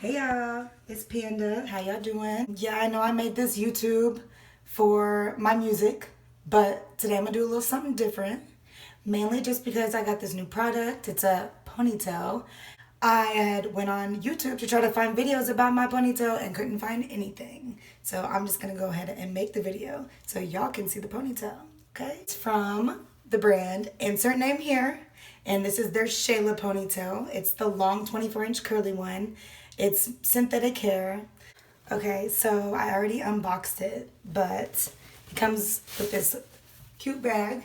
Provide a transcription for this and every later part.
Hey y'all, it's Panda. How y'all doing? Yeah, I know I made this YouTube for my music, but today I'm gonna do a little something different. Mainly just because I got this new product. It's a ponytail. I had went on YouTube to try to find videos about my ponytail and couldn't find anything. So I'm just gonna go ahead and make the video so y'all can see the ponytail. Okay? It's from the brand Insert Name Here. And this is their Shayla Ponytail. It's the long 24-inch curly one. It's synthetic hair. Okay, so I already unboxed it, but it comes with this cute bag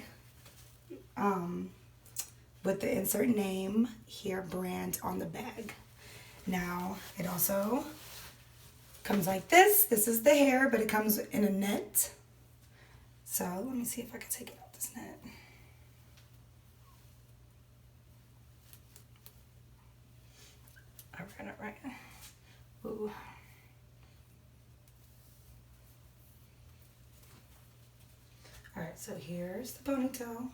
with the Insert Name Here brand on the bag. Now, it also comes like this. This is the hair, but it comes in a net. So let me see if I can take it out this net. All right. Ooh. All right, so here's the ponytail.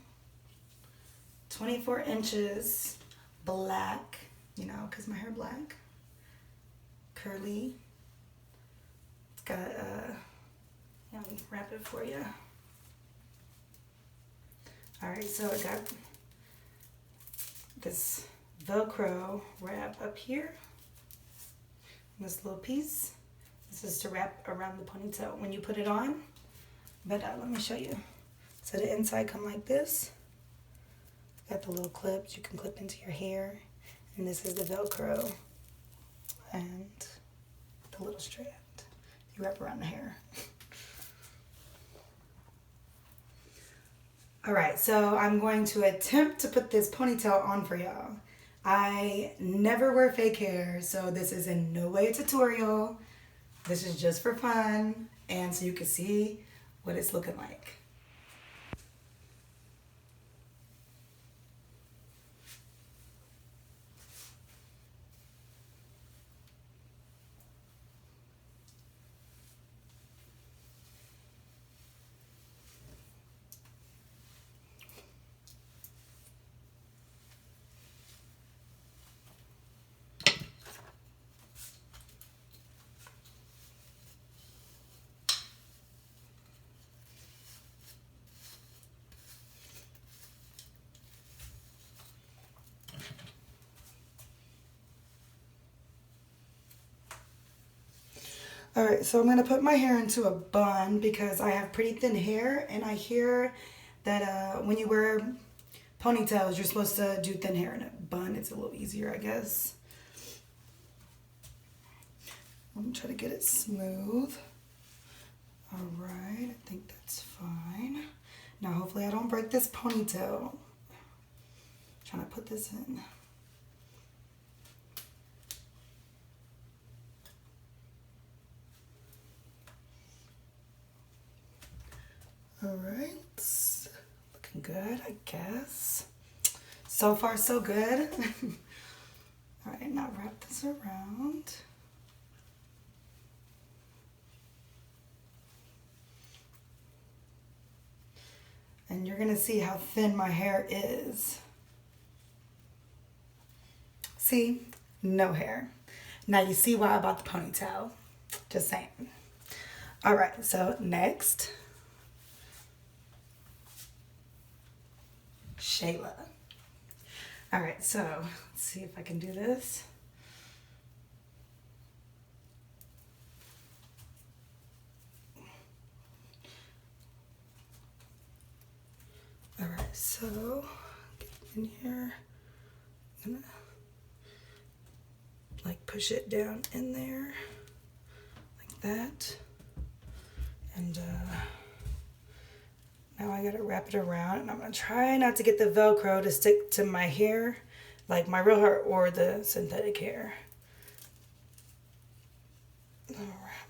24 inches, black, you know, because my hair black. Curly. It's got let me wrap it for you. All right, so I got this Velcro wrap up here. This little piece. This is to wrap around the ponytail when you put it on. But let me show you. So the inside come like this. Got the little clips you can clip into your hair. And this is the Velcro. And the little strand you wrap around the hair. Alright, so I'm going to attempt to put this ponytail on for y'all. I never wear fake hair, so this is in no way a tutorial. This is just for fun, and so you can see what it's looking like. Alright, so I'm going to put my hair into a bun because I have pretty thin hair, and I hear that when you wear ponytails, you're supposed to do thin hair in a bun. It's a little easier, I guess. I'm going to try to get it smooth. Alright, I think that's fine. Now hopefully I don't break this ponytail. I'm trying to put this in. Alright, looking good, I guess. So far, so good. Alright, now wrap this around. And you're gonna see how thin my hair is. See? No hair. Now you see why I bought the ponytail. Just saying. Alright, so next. Shayla. Alright, so let's see if I can do this. Alright, so get in here. I'm gonna like push it down in there like that. And now I gotta wrap it around, and I'm gonna try not to get the Velcro to stick to my hair, like my real hair or the synthetic hair. I'll wrap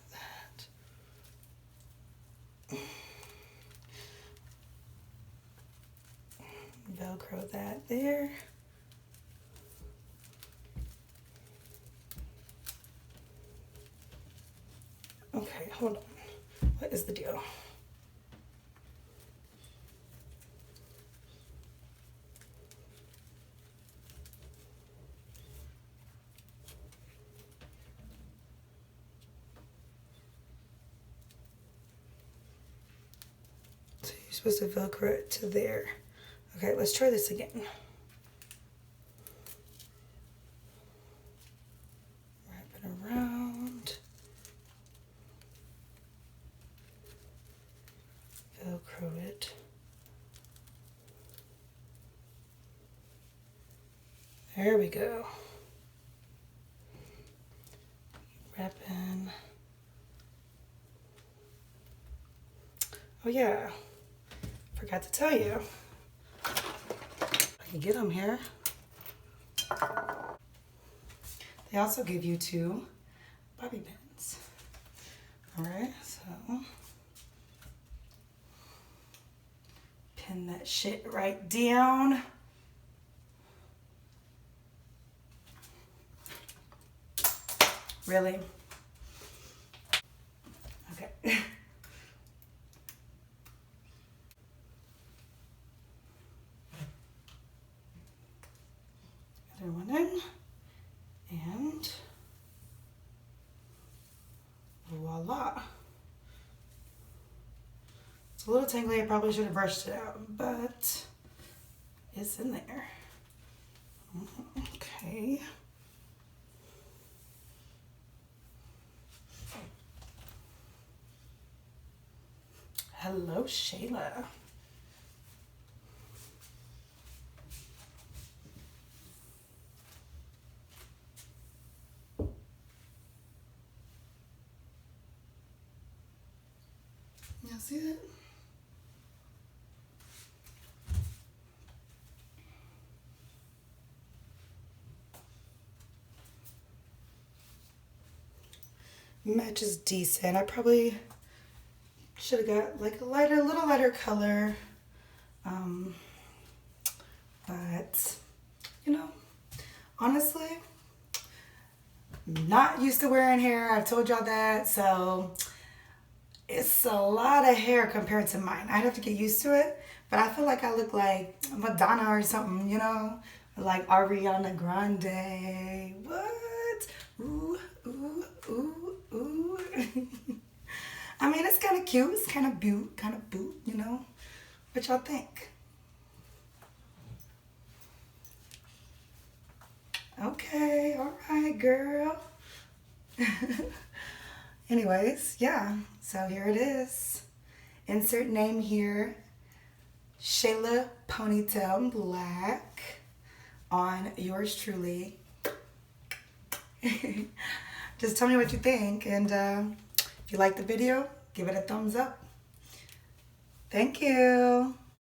that. Velcro that there. Okay, hold on. What is the deal? supposed to Velcro it to there. Okay, let's try this again. Wrap it around. Velcro it. There we go. Wrap in. Oh yeah, forgot to tell you. I can get them here. They also give you 2 bobby pins. All right, so pin that shit right down. Really? Okay. Other one in, and voila. It's a little tangly, I probably should have brushed it out, but it's in there. Okay. Hello, Shayla. Y'all see that? Match is decent. I probably should have got like a little lighter color. But, you know, honestly, not used to wearing hair. I've told y'all that. So it's a lot of hair compared to mine. I'd have to get used to it. But I feel like I look like Madonna or something, you know? Like Ariana Grande. What? Ooh, ooh, ooh, ooh. I mean, it's kind of cute. It's kind of boot, you know? What y'all think? Okay, all right, girl. Anyways, yeah, so here it is. Insert name here, Shayla Ponytail Black on yours truly. Just tell me what you think, and if you like the video, give it a thumbs up. Thank you.